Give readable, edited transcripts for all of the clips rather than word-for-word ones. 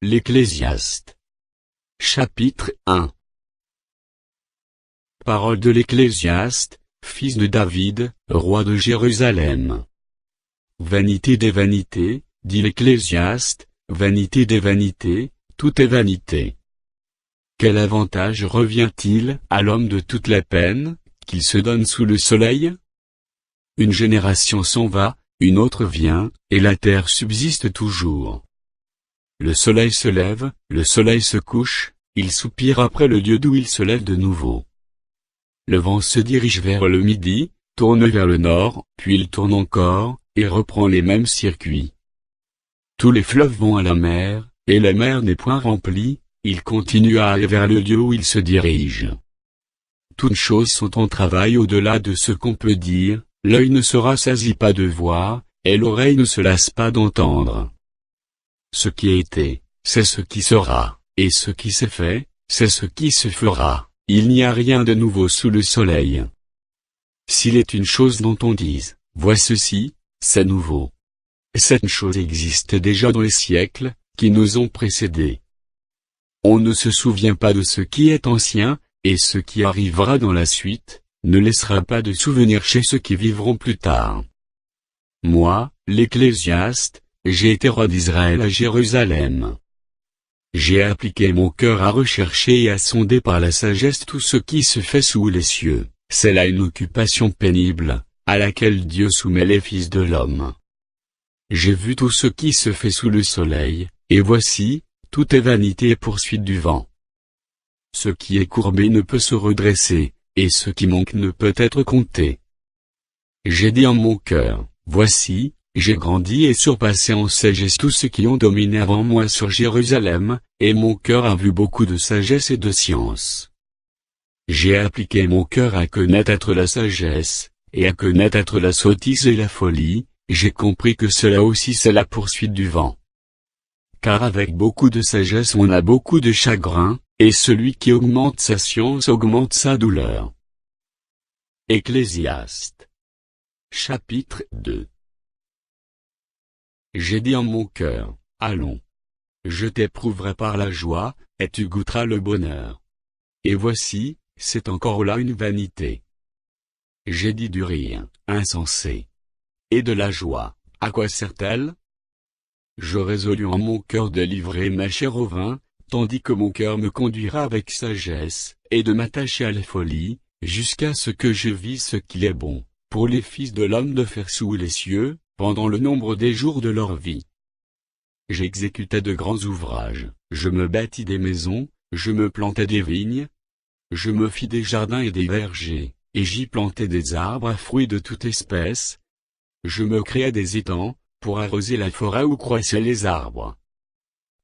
L'Ecclésiaste. Chapitre 1. Parole de l'Ecclésiaste, fils de David, roi de Jérusalem. Vanité des vanités, dit l'Ecclésiaste, vanité des vanités, tout est vanité. Quel avantage revient-il à l'homme de toute la peine qu'il se donne sous le soleil? Une génération s'en va, une autre vient, et la terre subsiste toujours. Le soleil se lève, le soleil se couche, il soupire après le lieu d'où il se lève de nouveau. Le vent se dirige vers le midi, tourne vers le nord, puis il tourne encore, et reprend les mêmes circuits. Tous les fleuves vont à la mer, et la mer n'est point remplie, il continue à aller vers le lieu où il se dirige. Toutes choses sont en travail au-delà de ce qu'on peut dire, l'œil ne se rassasie pas de voir, et l'oreille ne se lasse pas d'entendre. Ce qui a été, c'est ce qui sera, et ce qui s'est fait, c'est ce qui se fera, il n'y a rien de nouveau sous le soleil. S'il est une chose dont on dise, vois ceci, c'est nouveau. Cette chose existait déjà dans les siècles, qui nous ont précédés. On ne se souvient pas de ce qui est ancien, et ce qui arrivera dans la suite, ne laissera pas de souvenir chez ceux qui vivront plus tard. Moi, l'Ecclésiaste, j'ai été roi d'Israël à Jérusalem. J'ai appliqué mon cœur à rechercher et à sonder par la sagesse tout ce qui se fait sous les cieux, c'est là une occupation pénible, à laquelle Dieu soumet les fils de l'homme. J'ai vu tout ce qui se fait sous le soleil, et voici, tout est vanité et poursuite du vent. Ce qui est courbé ne peut se redresser, et ce qui manque ne peut être compté. J'ai dit en mon cœur, voici, j'ai grandi et surpassé en sagesse tous ceux qui ont dominé avant moi sur Jérusalem, et mon cœur a vu beaucoup de sagesse et de science. J'ai appliqué mon cœur à connaître la sagesse, et à connaître la sottise et la folie, j'ai compris que cela aussi c'est la poursuite du vent. Car avec beaucoup de sagesse on a beaucoup de chagrin, et celui qui augmente sa science augmente sa douleur. Ecclésiaste. Chapitre 2. J'ai dit en mon cœur, allons. Je t'éprouverai par la joie, et tu goûteras le bonheur. Et voici, c'est encore là une vanité. J'ai dit du rire, insensé. Et de la joie, à quoi sert-elle? Je résolus en mon cœur de livrer ma chair au vin, tandis que mon cœur me conduira avec sagesse, et de m'attacher à la folie, jusqu'à ce que je visse ce qu'il est bon, pour les fils de l'homme de faire sous les cieux, pendant le nombre des jours de leur vie. J'exécutais de grands ouvrages, je me bâtis des maisons, je me plantai des vignes, je me fis des jardins et des vergers, et j'y plantai des arbres à fruits de toute espèce. Je me créai des étangs, pour arroser la forêt où croissaient les arbres.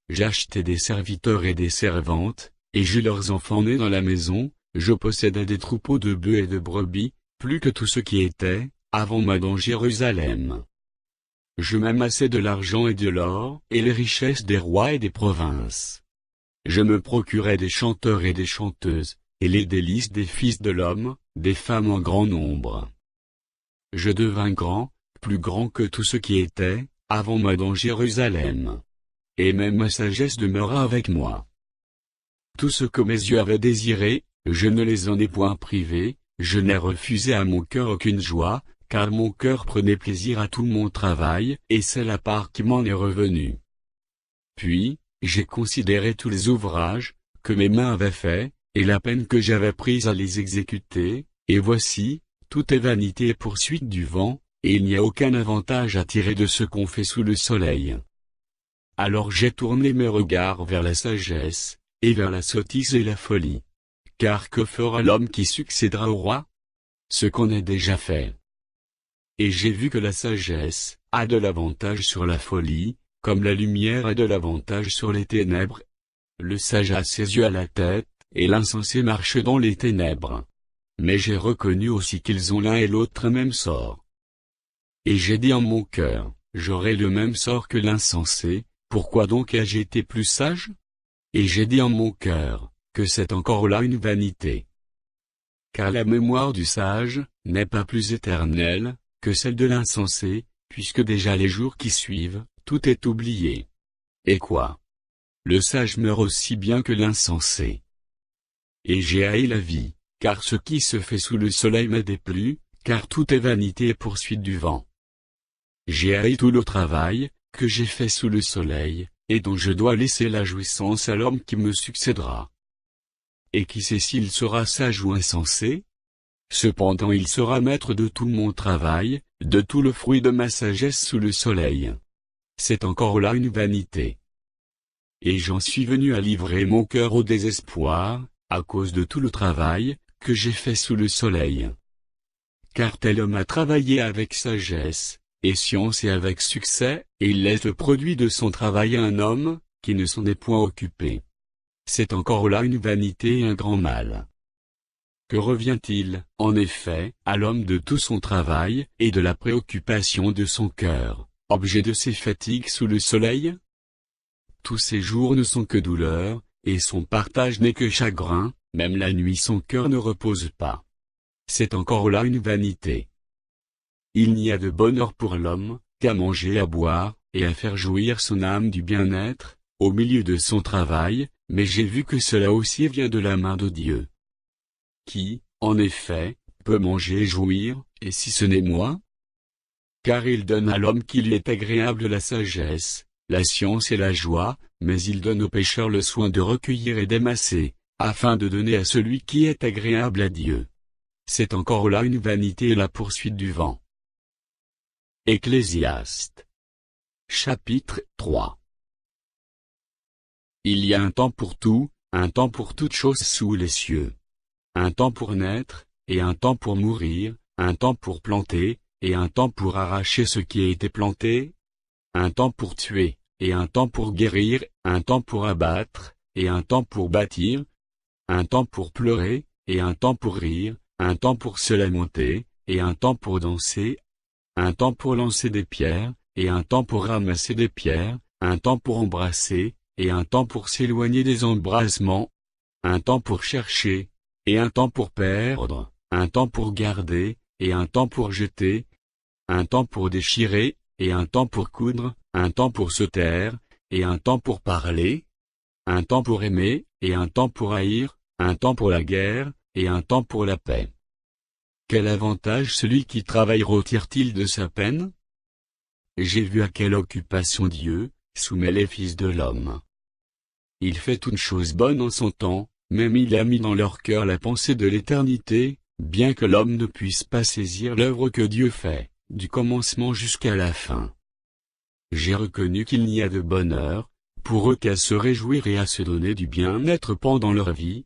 J'achetai des serviteurs et des servantes, et j'eus leurs enfants nés dans la maison, je possédais des troupeaux de bœufs et de brebis, plus que tout ce qui était, avant moi dans Jérusalem. Je m'amassai de l'argent et de l'or, et les richesses des rois et des provinces. Je me procurai des chanteurs et des chanteuses, et les délices des fils de l'homme, des femmes en grand nombre. Je devins grand, plus grand que tout ce qui était, avant moi dans Jérusalem. Et même ma sagesse demeura avec moi. Tout ce que mes yeux avaient désiré, je ne les en ai point privés, je n'ai refusé à mon cœur aucune joie, car mon cœur prenait plaisir à tout mon travail, et c'est la part qui m'en est revenue. Puis, j'ai considéré tous les ouvrages, que mes mains avaient faits, et la peine que j'avais prise à les exécuter, et voici, tout est vanité et poursuite du vent, et il n'y a aucun avantage à tirer de ce qu'on fait sous le soleil. Alors j'ai tourné mes regards vers la sagesse, et vers la sottise et la folie. Car que fera l'homme qui succédera au roi? Ce qu'on a déjà fait. Et j'ai vu que la sagesse a de l'avantage sur la folie, comme la lumière a de l'avantage sur les ténèbres. Le sage a ses yeux à la tête, et l'insensé marche dans les ténèbres. Mais j'ai reconnu aussi qu'ils ont l'un et l'autre même sort. Et j'ai dit en mon cœur, j'aurai le même sort que l'insensé, pourquoi donc ai-je été plus sage? Et j'ai dit en mon cœur, que c'est encore là une vanité. Car la mémoire du sage n'est pas plus éternelle que celle de l'insensé, puisque déjà les jours qui suivent, tout est oublié. Et quoi? le sage meurt aussi bien que l'insensé. Et j'ai haï la vie, car ce qui se fait sous le soleil m'a déplu, car tout est vanité et poursuite du vent. J'ai haï tout le travail, que j'ai fait sous le soleil, et dont je dois laisser la jouissance à l'homme qui me succédera. Et qui sait s'il sera sage ou insensé? Cependant il sera maître de tout mon travail, de tout le fruit de ma sagesse sous le soleil. C'est encore là une vanité. Et j'en suis venu à livrer mon cœur au désespoir, à cause de tout le travail, que j'ai fait sous le soleil. Car tel homme a travaillé avec sagesse, et science et avec succès, et il laisse le produit de son travail à un homme, qui ne s'en est point occupé. C'est encore là une vanité et un grand mal. Que revient-il, en effet, à l'homme de tout son travail, et de la préoccupation de son cœur, objet de ses fatigues sous le soleil? Tous ses jours ne sont que douleur, et son partage n'est que chagrin, même la nuit son cœur ne repose pas. C'est encore là une vanité. Il n'y a de bonheur pour l'homme, qu'à manger, à boire, et à faire jouir son âme du bien-être, au milieu de son travail, mais j'ai vu que cela aussi vient de la main de Dieu. Qui, en effet, peut manger et jouir, et si ce n'est moi? Car il donne à l'homme qui lui est agréable la sagesse, la science et la joie, mais il donne aux pécheurs le soin de recueillir et d'émasser, afin de donner à celui qui est agréable à Dieu. C'est encore là une vanité et la poursuite du vent. Ecclésiaste. Chapitre 3. Il y a un temps pour tout, un temps pour toute chose sous les cieux. Un temps pour naître, et un temps pour mourir, un temps pour planter, et un temps pour arracher ce qui a été planté. Un temps pour tuer, et un temps pour guérir, un temps pour abattre, et un temps pour bâtir. Un temps pour pleurer, et un temps pour rire, un temps pour se lamenter, et un temps pour danser. Un temps pour lancer des pierres, et un temps pour ramasser des pierres, un temps pour embrasser, et un temps pour s'éloigner des embrasements. Un temps pour chercher, et un temps pour perdre, un temps pour garder, et un temps pour jeter. Un temps pour déchirer, et un temps pour coudre, un temps pour se taire, et un temps pour parler. Un temps pour aimer, et un temps pour haïr, un temps pour la guerre, et un temps pour la paix. Quel avantage celui qui travaille retire-t-il de sa peine? J'ai vu à quelle occupation Dieu soumet les fils de l'homme. Il fait toute chose bonne en son temps, même il a mis dans leur cœur la pensée de l'éternité, bien que l'homme ne puisse pas saisir l'œuvre que Dieu fait, du commencement jusqu'à la fin. J'ai reconnu qu'il n'y a de bonheur, pour eux qu'à se réjouir et à se donner du bien-être pendant leur vie,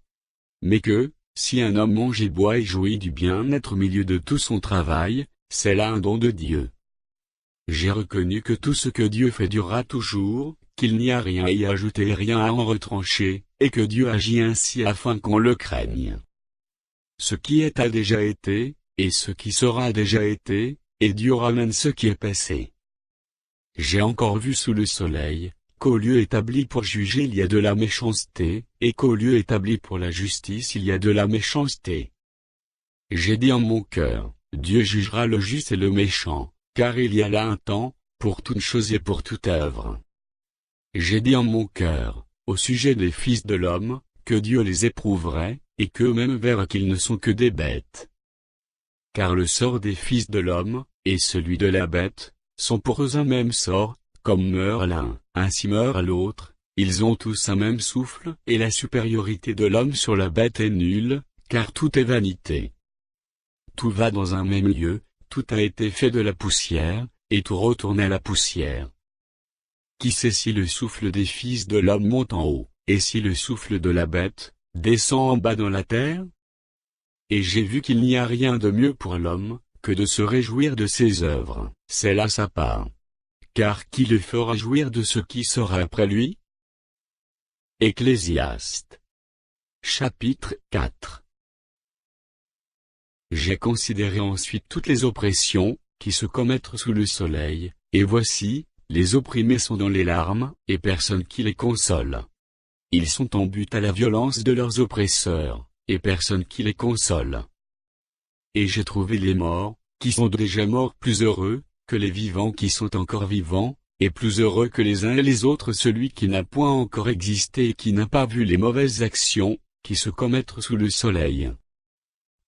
mais que, si un homme mange et boit et jouit du bien-être au milieu de tout son travail, c'est là un don de Dieu. J'ai reconnu que tout ce que Dieu fait durera toujours, qu'il n'y a rien à y ajouter et rien à en retrancher, et que Dieu agit ainsi afin qu'on le craigne. Ce qui est a déjà été, et ce qui sera a déjà été, et Dieu ramène ce qui est passé. J'ai encore vu sous le soleil, qu'au lieu établi pour juger il y a de la méchanceté, et qu'au lieu établi pour la justice il y a de la méchanceté. J'ai dit en mon cœur, Dieu jugera le juste et le méchant, car il y a là un temps, pour toute chose et pour toute œuvre. J'ai dit en mon cœur, au sujet des fils de l'homme, que Dieu les éprouverait, et qu'eux-mêmes verraient qu'ils ne sont que des bêtes. Car le sort des fils de l'homme, et celui de la bête, sont pour eux un même sort, comme meurt l'un, ainsi meurt l'autre, ils ont tous un même souffle, et la supériorité de l'homme sur la bête est nulle, car tout est vanité. Tout va dans un même lieu, tout a été fait de la poussière, et tout retourne à la poussière. Qui sait si le souffle des fils de l'homme monte en haut, et si le souffle de la bête descend en bas dans la terre? Et j'ai vu qu'il n'y a rien de mieux pour l'homme, que de se réjouir de ses œuvres, c'est là sa part. Car qui le fera jouir de ce qui sera après lui? Ecclésiaste. Chapitre 4. J'ai considéré ensuite toutes les oppressions, qui se commettent sous le soleil, et voici, les opprimés sont dans les larmes, et personne qui les console. Ils sont en butte à la violence de leurs oppresseurs, et personne qui les console. Et j'ai trouvé les morts, qui sont déjà morts plus heureux, que les vivants qui sont encore vivants, et plus heureux que les uns et les autres celui qui n'a point encore existé et qui n'a pas vu les mauvaises actions, qui se commettent sous le soleil.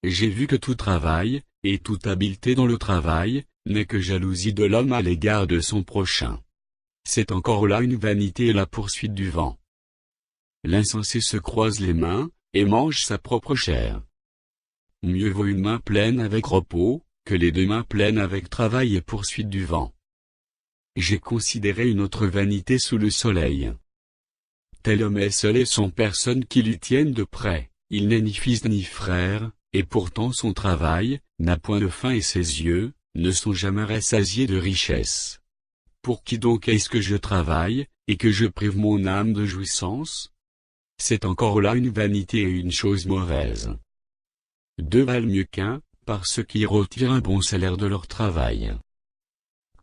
J'ai vu que tout travail, et toute habileté dans le travail, n'est que jalousie de l'homme à l'égard de son prochain. C'est encore là une vanité et la poursuite du vent. L'insensé se croise les mains, et mange sa propre chair. Mieux vaut une main pleine avec repos, que les deux mains pleines avec travail et poursuite du vent. J'ai considéré une autre vanité sous le soleil. Tel homme est seul et sans personne qui lui tienne de près, il n'est ni fils ni frère, et pourtant son travail, n'a point de fin et ses yeux, ne sont jamais rassasiés de richesse. Pour qui donc est-ce que je travaille, et que je prive mon âme de jouissance? C'est encore là une vanité et une chose mauvaise. Deux valent mieux qu'un, par ceux qui retirent un bon salaire de leur travail.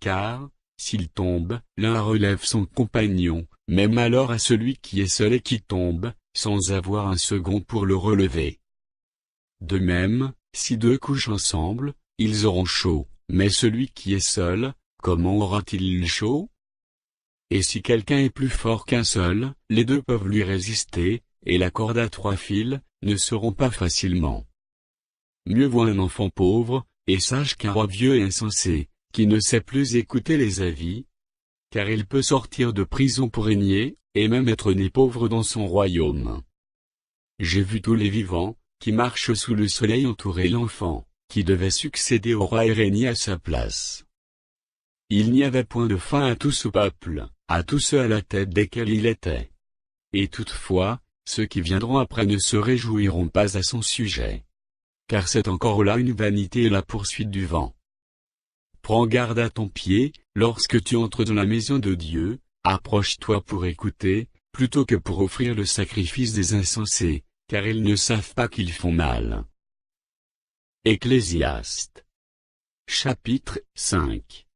Car, s'il tombe, l'un relève son compagnon, mais malheur à celui qui est seul et qui tombe, sans avoir un second pour le relever. De même, si deux couchent ensemble, ils auront chaud, mais celui qui est seul, comment aura-t-il chaud? Et si quelqu'un est plus fort qu'un seul, les deux peuvent lui résister, et la corde à 3 fils, ne se rompt pas facilement. Mieux vaut un enfant pauvre, et sage qu'un roi vieux et insensé, qui ne sait plus écouter les avis, car il peut sortir de prison pour régner, et même être né pauvre dans son royaume. J'ai vu tous les vivants, qui marchent sous le soleil entourer l'enfant, qui devait succéder au roi et régner à sa place. Il n'y avait point de fin à tout ce peuple, à tous ceux à la tête desquels il était. Et toutefois, ceux qui viendront après ne se réjouiront pas à son sujet. Car c'est encore là une vanité et la poursuite du vent. Prends garde à ton pied, lorsque tu entres dans la maison de Dieu, approche-toi pour écouter, plutôt que pour offrir le sacrifice des insensés, car ils ne savent pas qu'ils font mal. Ecclésiaste. Chapitre 5.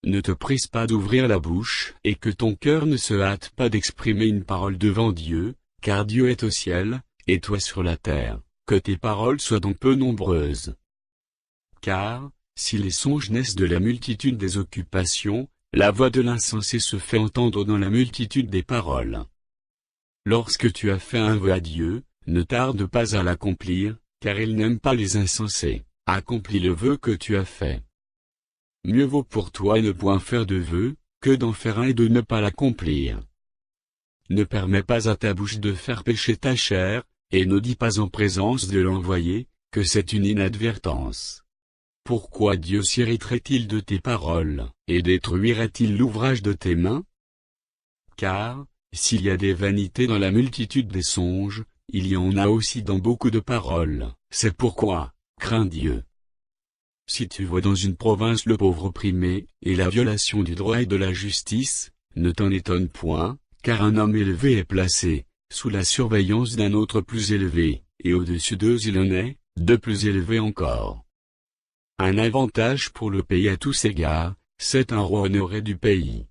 Ne te prise pas d'ouvrir la bouche, et que ton cœur ne se hâte pas d'exprimer une parole devant Dieu, car Dieu est au ciel, et toi sur la terre, que tes paroles soient donc peu nombreuses. Car, si les songes naissent de la multitude des occupations, la voix de l'insensé se fait entendre dans la multitude des paroles. Lorsque tu as fait un vœu à Dieu, ne tarde pas à l'accomplir, car il n'aime pas les insensés. Accomplis le vœu que tu as fait. Mieux vaut pour toi ne point faire de vœu, que d'en faire un et de ne pas l'accomplir. Ne permets pas à ta bouche de faire pécher ta chair, et ne dis pas en présence de l'envoyé, que c'est une inadvertance. Pourquoi Dieu s'irriterait-il de tes paroles, et détruirait-il l'ouvrage de tes mains? Car, s'il y a des vanités dans la multitude des songes, il y en a aussi dans beaucoup de paroles, c'est pourquoi, crains Dieu. Si tu vois dans une province le pauvre opprimé, et la violation du droit et de la justice, ne t'en étonne point, car un homme élevé est placé, sous la surveillance d'un autre plus élevé, et au-dessus d'eux il en est, de plus élevé encore. Un avantage pour le pays à tous égards, c'est un roi honoré du pays.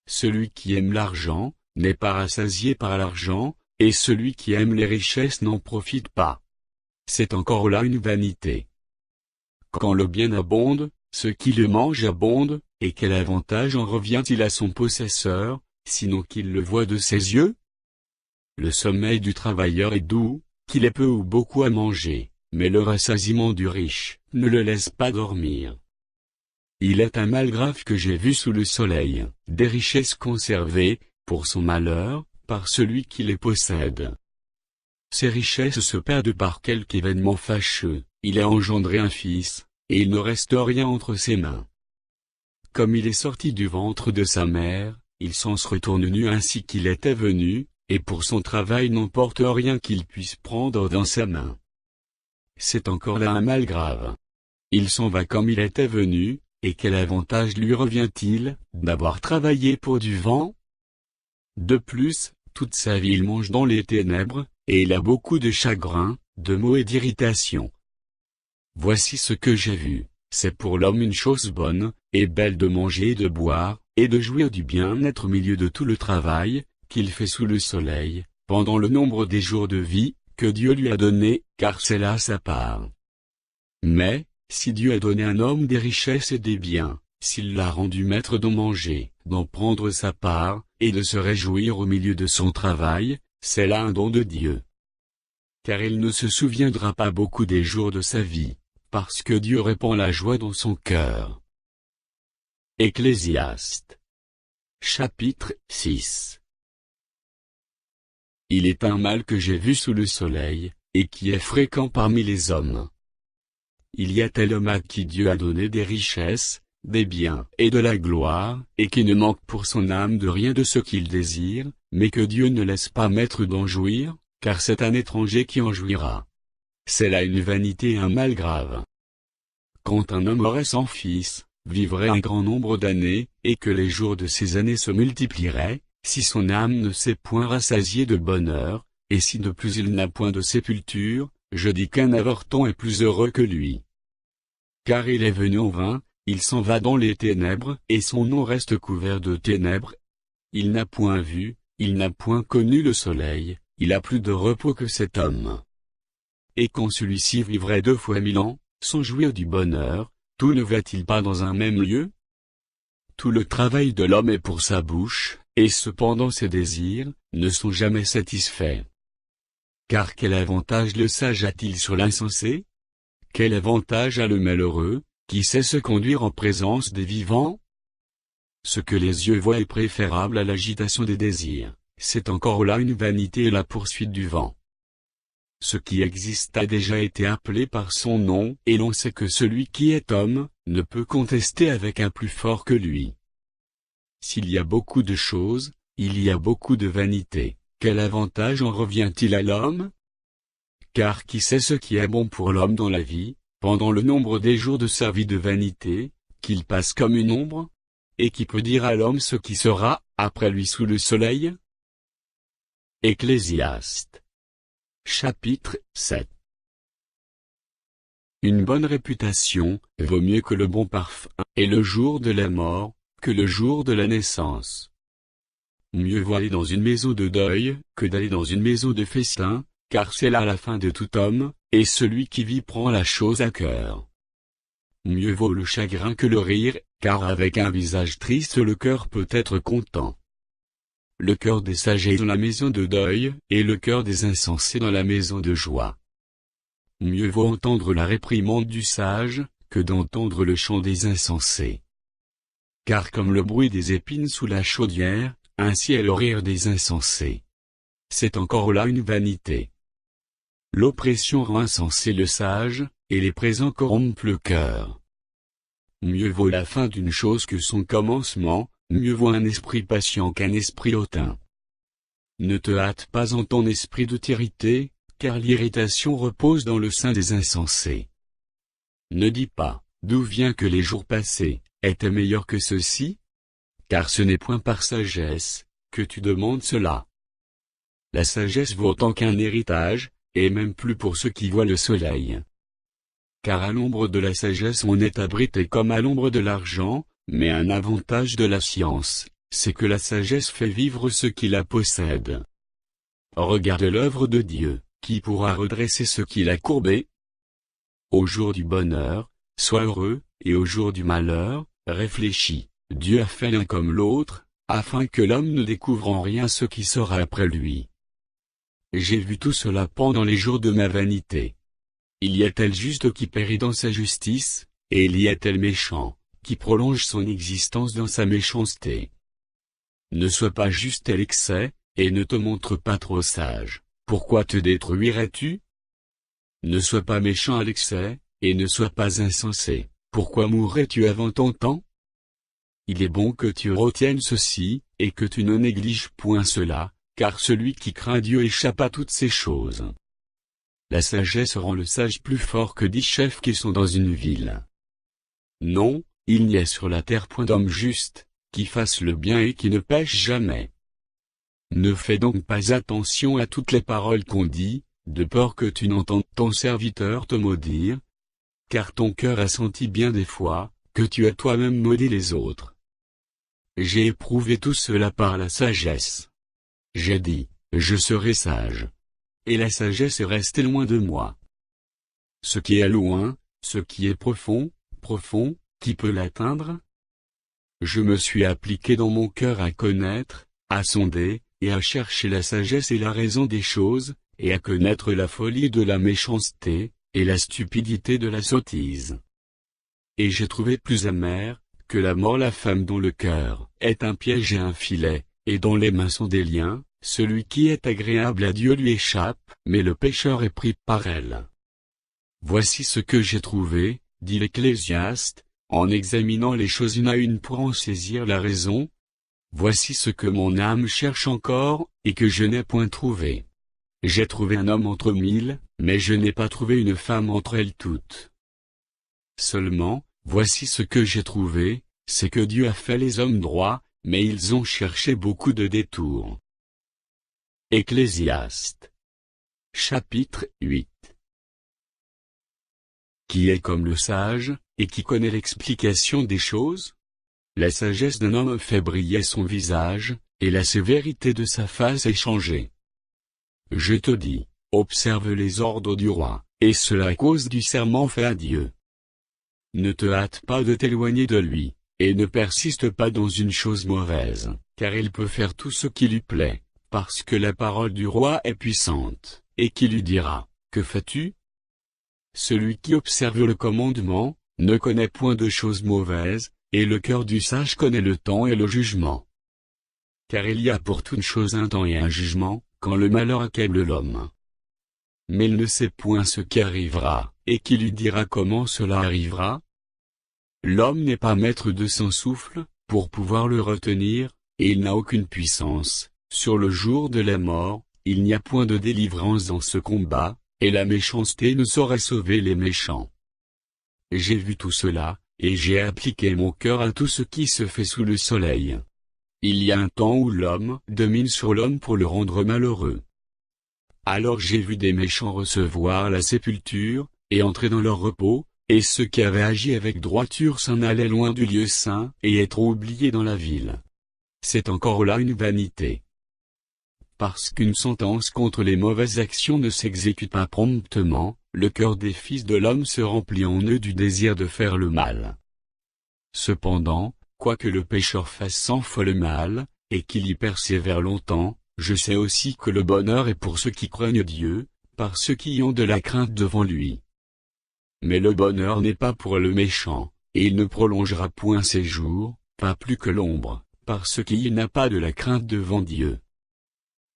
Celui qui aime l'argent, n'est pas rassasié par l'argent, et celui qui aime les richesses n'en profite pas. C'est encore là une vanité. Quand le bien abonde, ce qui le mange abonde, et quel avantage en revient-il à son possesseur, sinon qu'il le voit de ses yeux? Le sommeil du travailleur est doux, qu'il ait peu ou beaucoup à manger, mais le rassasiement du riche ne le laisse pas dormir. Il est un mal grave que j'ai vu sous le soleil, des richesses conservées, pour son malheur, par celui qui les possède. Ces richesses se perdent par quelque événement fâcheux, il a engendré un fils, et il ne reste rien entre ses mains. Comme il est sorti du ventre de sa mère, il s'en se retourne nu ainsi qu'il était venu, et pour son travail n'emporte rien qu'il puisse prendre dans sa main. C'est encore là un mal grave. Il s'en va comme il était venu, et quel avantage lui revient-il, d'avoir travaillé pour du vent? De plus, toute sa vie il mange dans les ténèbres, et il a beaucoup de chagrin, de maux et d'irritation. Voici ce que j'ai vu, c'est pour l'homme une chose bonne, et belle de manger et de boire, et de jouir du bien-être au milieu de tout le travail, qu'il fait sous le soleil, pendant le nombre des jours de vie, que Dieu lui a donné, car c'est là sa part. Mais, si Dieu a donné à un homme des richesses et des biens, s'il l'a rendu maître d'en manger, d'en prendre sa part, et de se réjouir au milieu de son travail, c'est là un don de Dieu. Car il ne se souviendra pas beaucoup des jours de sa vie, parce que Dieu répand la joie dans son cœur. Ecclésiaste. Chapitre 6. Il est un mal que j'ai vu sous le soleil, et qui est fréquent parmi les hommes. Il y a tel homme à qui Dieu a donné des richesses, des biens et de la gloire, et qui ne manque pour son âme de rien de ce qu'il désire, mais que Dieu ne laisse pas maître d'en jouir, car c'est un étranger qui en jouira. C'est là une vanité et un mal grave. Quand un homme aurait 100 fils, vivrait un grand nombre d'années, et que les jours de ces années se multiplieraient, si son âme ne s'est point rassasiée de bonheur, et si de plus il n'a point de sépulture, je dis qu'un avorton est plus heureux que lui. Car il est venu en vain, il s'en va dans les ténèbres, et son nom reste couvert de ténèbres. Il n'a point vu, il n'a point connu le soleil, il a plus de repos que cet homme. Et quand celui-ci vivrait 2 fois 1000 ans, sans jouir du bonheur, tout ne va-t-il pas dans un même lieu? Tout le travail de l'homme est pour sa bouche, et cependant ses désirs ne sont jamais satisfaits. Car quel avantage le sage a-t-il sur l'insensé? Quel avantage a le malheureux, qui sait se conduire en présence des vivants? Ce que les yeux voient est préférable à l'agitation des désirs, c'est encore là une vanité et la poursuite du vent. Ce qui existe a déjà été appelé par son nom, et l'on sait que celui qui est homme, ne peut contester avec un plus fort que lui. S'il y a beaucoup de choses, il y a beaucoup de vanité, quel avantage en revient-il à l'homme? Car qui sait ce qui est bon pour l'homme dans la vie, pendant le nombre des jours de sa vie de vanité, qu'il passe comme une ombre? Et qui peut dire à l'homme ce qui sera, après lui sous le soleil? Ecclésiaste. Chapitre 7. Une bonne réputation vaut mieux que le bon parfum, et le jour de la mort, que le jour de la naissance. Mieux vaut aller dans une maison de deuil, que d'aller dans une maison de festin, car c'est là la fin de tout homme, et celui qui vit prend la chose à cœur. Mieux vaut le chagrin que le rire, car avec un visage triste le cœur peut être content. Le cœur des sages est dans la maison de deuil, et le cœur des insensés dans la maison de joie. Mieux vaut entendre la réprimande du sage, que d'entendre le chant des insensés. Car comme le bruit des épines sous la chaudière, ainsi est le rire des insensés. C'est encore là une vanité. L'oppression rend insensé le sage, et les présents corrompent le cœur. Mieux vaut la fin d'une chose que son commencement, mieux vaut un esprit patient qu'un esprit hautain. Ne te hâte pas en ton esprit de t'irriter, car l'irritation repose dans le sein des insensés. Ne dis pas, d'où vient que les jours passés étaient meilleurs que ceux-ci? Car ce n'est point par sagesse que tu demandes cela. La sagesse vaut autant qu'un héritage, et même plus pour ceux qui voient le soleil. Car à l'ombre de la sagesse on est abrité comme à l'ombre de l'argent, mais un avantage de la science, c'est que la sagesse fait vivre ceux qui la possèdent. Regarde l'œuvre de Dieu, qui pourra redresser ce qu'il a courbé? Au jour du bonheur, sois heureux, et au jour du malheur, réfléchis. Dieu a fait l'un comme l'autre, afin que l'homme ne découvre en rien ce qui sera après lui. J'ai vu tout cela pendant les jours de ma vanité. Il y a tel juste qui périt dans sa justice, et il y a tel méchant, qui prolonge son existence dans sa méchanceté. Ne sois pas juste à l'excès, et ne te montre pas trop sage. Pourquoi te détruirais-tu? Ne sois pas méchant à l'excès, et ne sois pas insensé. Pourquoi mourrais-tu avant ton temps? Il est bon que tu retiennes ceci, et que tu ne négliges point cela, car celui qui craint Dieu échappe à toutes ces choses. La sagesse rend le sage plus fort que 10 chefs qui sont dans une ville. Non, il n'y a sur la terre point d'homme juste, qui fasse le bien et qui ne pêche jamais. Ne fais donc pas attention à toutes les paroles qu'on dit, de peur que tu n'entendes ton serviteur te maudire, car ton cœur a senti bien des fois, que tu as toi-même maudit les autres. J'ai éprouvé tout cela par la sagesse. J'ai dit, je serai sage. Et la sagesse est restée loin de moi. Ce qui est loin, ce qui est profond, profond, qui peut l'atteindre? Je me suis appliqué dans mon cœur à connaître, à sonder, et à chercher la sagesse et la raison des choses, et à connaître la folie de la méchanceté, et la stupidité de la sottise. Et j'ai trouvé plus amère, que la mort la femme dont le cœur est un piège et un filet, et dont les mains sont des liens, celui qui est agréable à Dieu lui échappe, mais le pécheur est pris par elle. Voici ce que j'ai trouvé, dit l'Ecclésiaste, en examinant les choses une à une pour en saisir la raison. Voici ce que mon âme cherche encore, et que je n'ai point trouvé. J'ai trouvé un homme entre 1000, mais je n'ai pas trouvé une femme entre elles toutes. Seulement, voici ce que j'ai trouvé, c'est que Dieu a fait les hommes droits, mais ils ont cherché beaucoup de détours. Ecclésiaste. Chapitre 8. Qui est comme le sage, et qui connaît l'explication des choses? La sagesse d'un homme fait briller son visage, et la sévérité de sa face est changée. Je te dis, observe les ordres du roi, et cela à cause du serment fait à Dieu. Ne te hâte pas de t'éloigner de lui, et ne persiste pas dans une chose mauvaise, car il peut faire tout ce qui lui plaît, parce que la parole du roi est puissante, et qui lui dira, que fais-tu? Celui qui observe le commandement, ne connaît point de choses mauvaises, et le cœur du sage connaît le temps et le jugement. Car il y a pour toute chose un temps et un jugement, quand le malheur accable l'homme. Mais il ne sait point ce qui arrivera, et qui lui dira comment cela arrivera? L'homme n'est pas maître de son souffle, pour pouvoir le retenir, et il n'a aucune puissance. Sur le jour de la mort, il n'y a point de délivrance dans ce combat, et la méchanceté ne saurait sauver les méchants. J'ai vu tout cela, et j'ai appliqué mon cœur à tout ce qui se fait sous le soleil. Il y a un temps où l'homme domine sur l'homme pour le rendre malheureux. Alors j'ai vu des méchants recevoir la sépulture, et entrer dans leur repos, et ceux qui avaient agi avec droiture s'en allaient loin du lieu saint, et être oubliés dans la ville. C'est encore là une vanité. Parce qu'une sentence contre les mauvaises actions ne s'exécute pas promptement, le cœur des fils de l'homme se remplit en eux du désir de faire le mal. Cependant, quoique le pécheur fasse 100 fois le mal, et qu'il y persévère longtemps, je sais aussi que le bonheur est pour ceux qui craignent Dieu, par ceux qui ont de la crainte devant lui. Mais le bonheur n'est pas pour le méchant, et il ne prolongera point ses jours, pas plus que l'ombre, parce qu'il n'a pas de la crainte devant Dieu.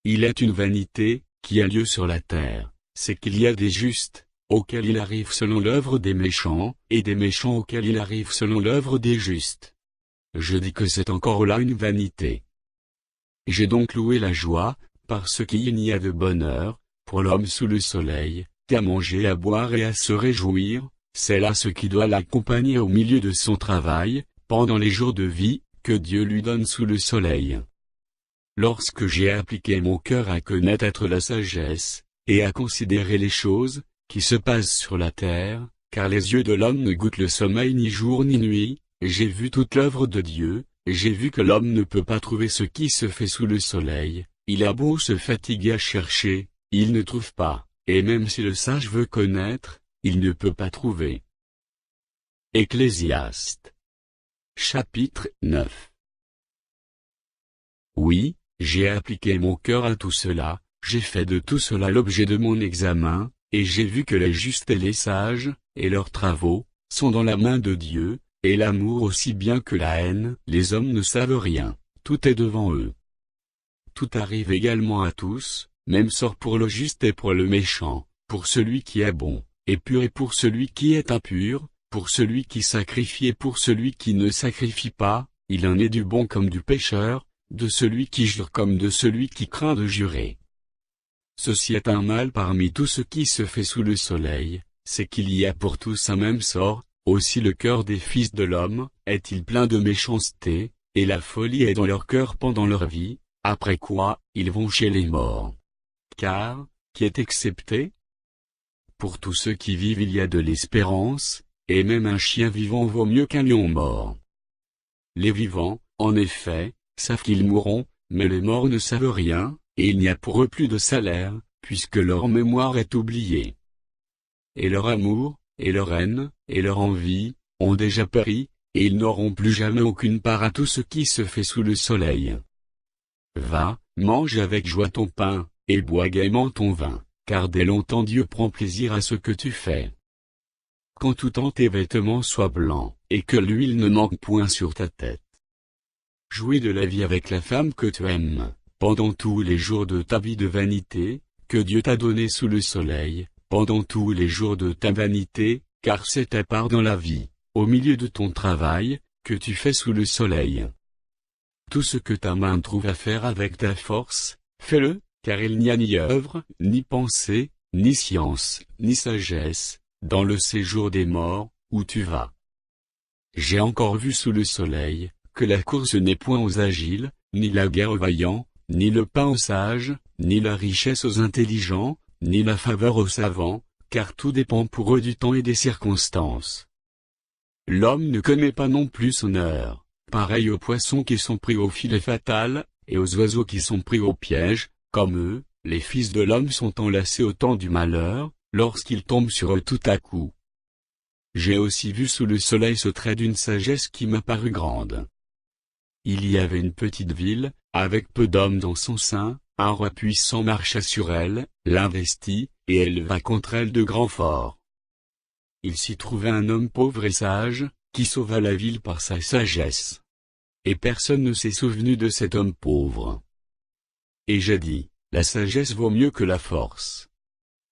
Il est une vanité, qui a lieu sur la terre, c'est qu'il y a des justes, auxquels il arrive selon l'œuvre des méchants, et des méchants auxquels il arrive selon l'œuvre des justes. Je dis que c'est encore là une vanité. J'ai donc loué la joie, parce qu'il n'y a de bonheur, pour l'homme sous le soleil, qu'à manger, à boire et à se réjouir, c'est là ce qui doit l'accompagner au milieu de son travail, pendant les jours de vie, que Dieu lui donne sous le soleil. Lorsque j'ai appliqué mon cœur à connaître la sagesse, et à considérer les choses, qui se passent sur la terre, car les yeux de l'homme ne goûtent le sommeil ni jour ni nuit, j'ai vu toute l'œuvre de Dieu, j'ai vu que l'homme ne peut pas trouver ce qui se fait sous le soleil, il a beau se fatiguer à chercher, il ne trouve pas, et même si le sage veut connaître, il ne peut pas trouver. Ecclésiaste. Chapitre 9. Oui, j'ai appliqué mon cœur à tout cela, j'ai fait de tout cela l'objet de mon examen, et j'ai vu que les justes et les sages, et leurs travaux, sont dans la main de Dieu, et l'amour aussi bien que la haine. Les hommes ne savent rien, tout est devant eux. Tout arrive également à tous, même sort pour le juste et pour le méchant, pour celui qui est bon, et pur et pour celui qui est impur, pour celui qui sacrifie et pour celui qui ne sacrifie pas, il en est du bon comme du pécheur, de celui qui jure comme de celui qui craint de jurer. Ceci est un mal parmi tout ce qui se fait sous le soleil, c'est qu'il y a pour tous un même sort, aussi le cœur des fils de l'homme, est-il plein de méchanceté, et la folie est dans leur cœur pendant leur vie, après quoi, ils vont chez les morts. Car, qui est excepté? Pour tous ceux qui vivent il y a de l'espérance, et même un chien vivant vaut mieux qu'un lion mort. Les vivants, en effet, savent qu'ils mourront, mais les morts ne savent rien, et il n'y a pour eux plus de salaire, puisque leur mémoire est oubliée. Et leur amour, et leur haine, et leur envie, ont déjà péri, et ils n'auront plus jamais aucune part à tout ce qui se fait sous le soleil. Va, mange avec joie ton pain, et bois gaiement ton vin, car dès longtemps Dieu prend plaisir à ce que tu fais. Qu'en tout temps tes vêtements soient blancs, et que l'huile ne manque point sur ta tête. Jouis de la vie avec la femme que tu aimes, pendant tous les jours de ta vie de vanité, que Dieu t'a donné sous le soleil, pendant tous les jours de ta vanité, car c'est ta part dans la vie, au milieu de ton travail, que tu fais sous le soleil. Tout ce que ta main trouve à faire avec ta force, fais-le, car il n'y a ni œuvre, ni pensée, ni science, ni sagesse, dans le séjour des morts, où tu vas. J'ai encore vu sous le soleil, que la course n'est point aux agiles, ni la guerre aux vaillants, ni le pain aux sages, ni la richesse aux intelligents, ni la faveur aux savants, car tout dépend pour eux du temps et des circonstances. L'homme ne connaît pas non plus son heure, pareil aux poissons qui sont pris au filet fatal, et aux oiseaux qui sont pris au piège, comme eux, les fils de l'homme sont enlacés au temps du malheur, lorsqu'ils tombent sur eux tout à coup. J'ai aussi vu sous le soleil ce trait d'une sagesse qui m'a paru grande. Il y avait une petite ville, avec peu d'hommes dans son sein, un roi puissant marcha sur elle, l'investit, et éleva contre elle de grands forts. Il s'y trouvait un homme pauvre et sage, qui sauva la ville par sa sagesse. Et personne ne s'est souvenu de cet homme pauvre. Et j'ai dit, la sagesse vaut mieux que la force.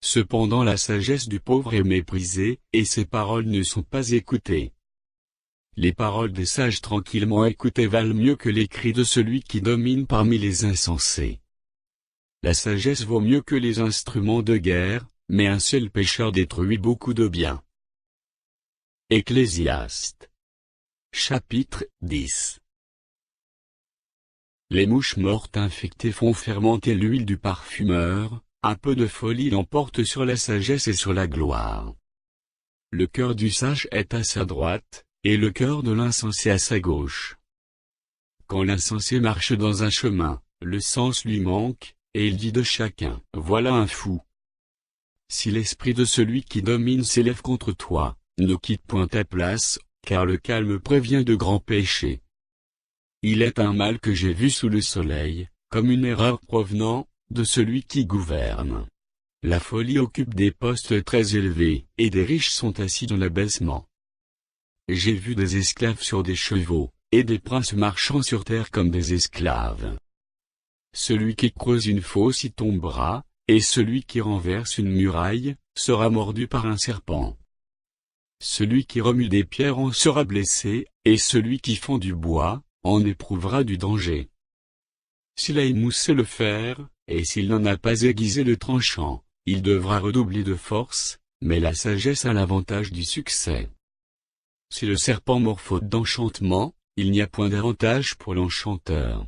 Cependant la sagesse du pauvre est méprisée, et ses paroles ne sont pas écoutées. Les paroles des sages tranquillement écoutées valent mieux que les cris de celui qui domine parmi les insensés. La sagesse vaut mieux que les instruments de guerre, mais un seul pécheur détruit beaucoup de biens. Ecclésiaste. Chapitre 10. Les mouches mortes infectées font fermenter l'huile du parfumeur, un peu de folie l'emporte sur la sagesse et sur la gloire. Le cœur du sage est à sa droite, et le cœur de l'insensé à sa gauche. Quand l'insensé marche dans un chemin, le sens lui manque, et il dit de chacun, voilà un fou. Si l'esprit de celui qui domine s'élève contre toi, ne quitte point ta place, car le calme prévient de grands péchés. Il est un mal que j'ai vu sous le soleil, comme une erreur provenant de celui qui gouverne. La folie occupe des postes très élevés, et des riches sont assis dans l'abaissement. J'ai vu des esclaves sur des chevaux, et des princes marchant sur terre comme des esclaves. Celui qui creuse une fosse y tombera, et celui qui renverse une muraille, sera mordu par un serpent. Celui qui remue des pierres en sera blessé, et celui qui fend du bois, en éprouvera du danger. S'il a émoussé le fer, et s'il n'en a pas aiguisé le tranchant, il devra redoubler de force, mais la sagesse a l'avantage du succès. Si le serpent mord faute d'enchantement, il n'y a point d'avantage pour l'enchanteur.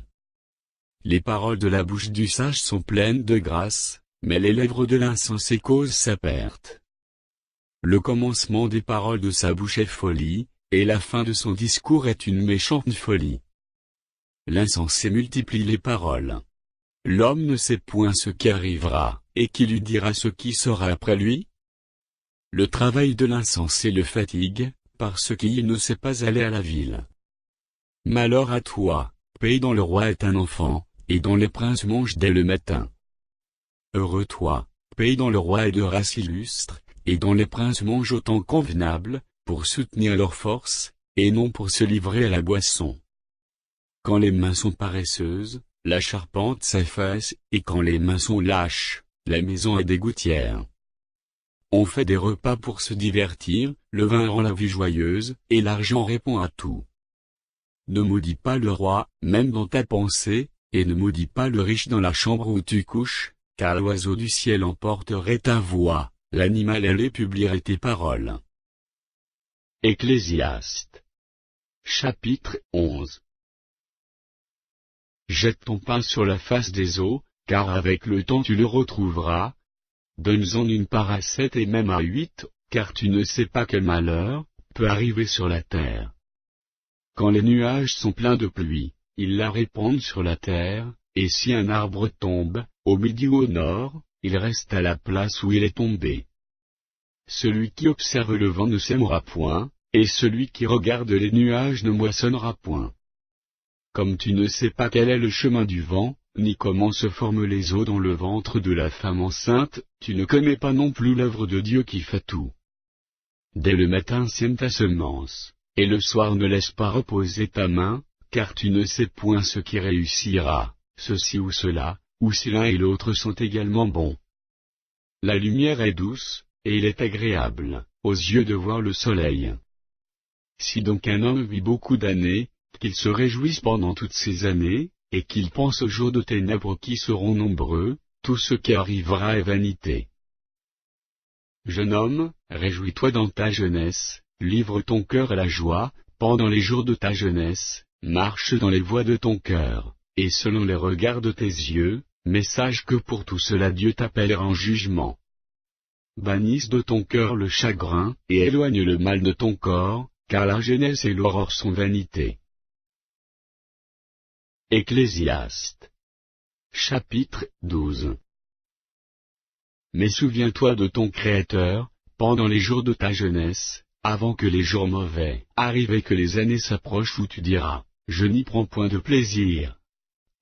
Les paroles de la bouche du sage sont pleines de grâce, mais les lèvres de l'insensé causent sa perte. Le commencement des paroles de sa bouche est folie, et la fin de son discours est une méchante folie. L'insensé multiplie les paroles. L'homme ne sait point ce qui arrivera, et qui lui dira ce qui sera après lui? Le travail de l'insensé le fatigue, parce qu'il ne sait pas aller à la ville. Malheur à toi, pays dont le roi est un enfant, et dont les princes mangent dès le matin. Heureux toi, pays dont le roi est de race illustre, et dont les princes mangent au temps convenable, pour soutenir leur force, et non pour se livrer à la boisson. Quand les mains sont paresseuses, la charpente s'efface, et quand les mains sont lâches, la maison a des gouttières. On fait des repas pour se divertir, le vin rend la vie joyeuse, et l'argent répond à tout. Ne maudis pas le roi, même dans ta pensée, et ne maudis pas le riche dans la chambre où tu couches, car l'oiseau du ciel emporterait ta voix, l'animal ailé publierait tes paroles. Ecclésiaste. Chapitre 11. Jette ton pain sur la face des eaux, car avec le temps tu le retrouveras. Donne-en une part à 7 et même à 8, car tu ne sais pas quel malheur peut arriver sur la terre. Quand les nuages sont pleins de pluie, ils la répandent sur la terre, et si un arbre tombe, au midi ou au nord, il reste à la place où il est tombé. Celui qui observe le vent ne sèmera point, et celui qui regarde les nuages ne moissonnera point. Comme tu ne sais pas quel est le chemin du vent, ni comment se forment les eaux dans le ventre de la femme enceinte, tu ne connais pas non plus l'œuvre de Dieu qui fait tout. Dès le matin sème ta semence, et le soir ne laisse pas reposer ta main, car tu ne sais point ce qui réussira, ceci ou cela, ou si l'un et l'autre sont également bons. La lumière est douce, et il est agréable, aux yeux de voir le soleil. Si donc un homme vit beaucoup d'années, qu'il se réjouisse pendant toutes ces années, et qu'il pense aux jours de ténèbres qui seront nombreux, tout ce qui arrivera est vanité. Jeune homme, réjouis-toi dans ta jeunesse, livre ton cœur à la joie, pendant les jours de ta jeunesse, marche dans les voies de ton cœur, et selon les regards de tes yeux, mais sache que pour tout cela Dieu t'appellera en jugement. Bannisse de ton cœur le chagrin, et éloigne le mal de ton corps, car la jeunesse et l'aurore sont vanité. Ecclésiaste. Chapitre 12. Mais souviens-toi de ton Créateur, pendant les jours de ta jeunesse, avant que les jours mauvais arrivent et que les années s'approchent où tu diras, je n'y prends point de plaisir.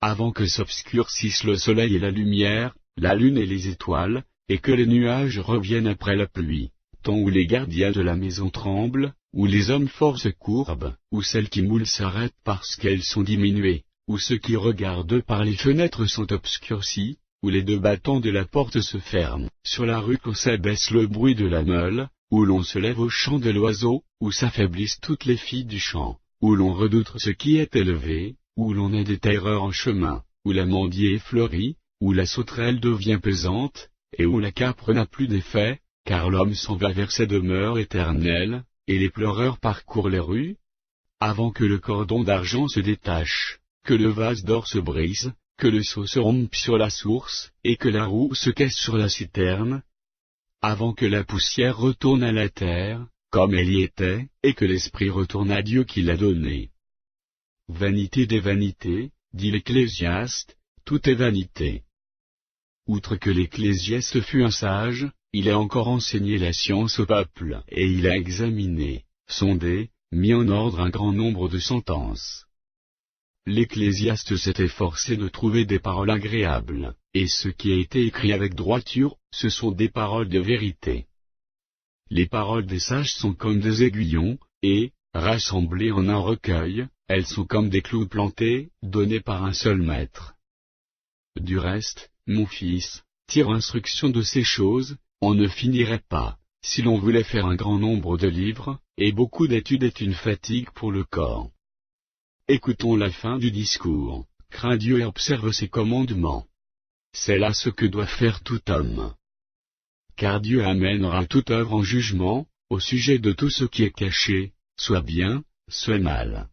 Avant que s'obscurcissent le soleil et la lumière, la lune et les étoiles, et que les nuages reviennent après la pluie, temps où les gardiens de la maison tremblent, où les hommes forts se courbent, où celles qui moulent s'arrêtent parce qu'elles sont diminuées, où ceux qui regardent par les fenêtres sont obscurcis, où les deux battants de la porte se ferment, sur la rue qu'on s'abaisse le bruit de la meule, où l'on se lève au chant de l'oiseau, où s'affaiblissent toutes les filles du champ, où l'on redoute ce qui est élevé, où l'on a des terreurs en chemin, où l'amandier est fleuri, où la sauterelle devient pesante, et où la capre n'a plus d'effet, car l'homme s'en va vers sa demeure éternelle, et les pleureurs parcourent les rues, avant que le cordon d'argent se détache, que le vase d'or se brise, que le seau se rompe sur la source, et que la roue se casse sur la citerne, avant que la poussière retourne à la terre, comme elle y était, et que l'esprit retourne à Dieu qui l'a donné. Vanité des vanités, dit l'Ecclésiaste, tout est vanité. Outre que l'Ecclésiaste fut un sage, il a encore enseigné la science au peuple, et il a examiné, sondé, mis en ordre un grand nombre de sentences. L'Ecclésiaste s'est efforcé de trouver des paroles agréables, et ce qui a été écrit avec droiture, ce sont des paroles de vérité. Les paroles des sages sont comme des aiguillons, et, rassemblées en un recueil, elles sont comme des clous plantés, donnés par un seul maître. Du reste, mon fils, tire instruction de ces choses, on ne finirait pas, si l'on voulait faire un grand nombre de livres, et beaucoup d'études est une fatigue pour le corps. Écoutons la fin du discours, crains Dieu et observe ses commandements. C'est là ce que doit faire tout homme. Car Dieu amènera toute œuvre en jugement, au sujet de tout ce qui est caché, soit bien, soit mal.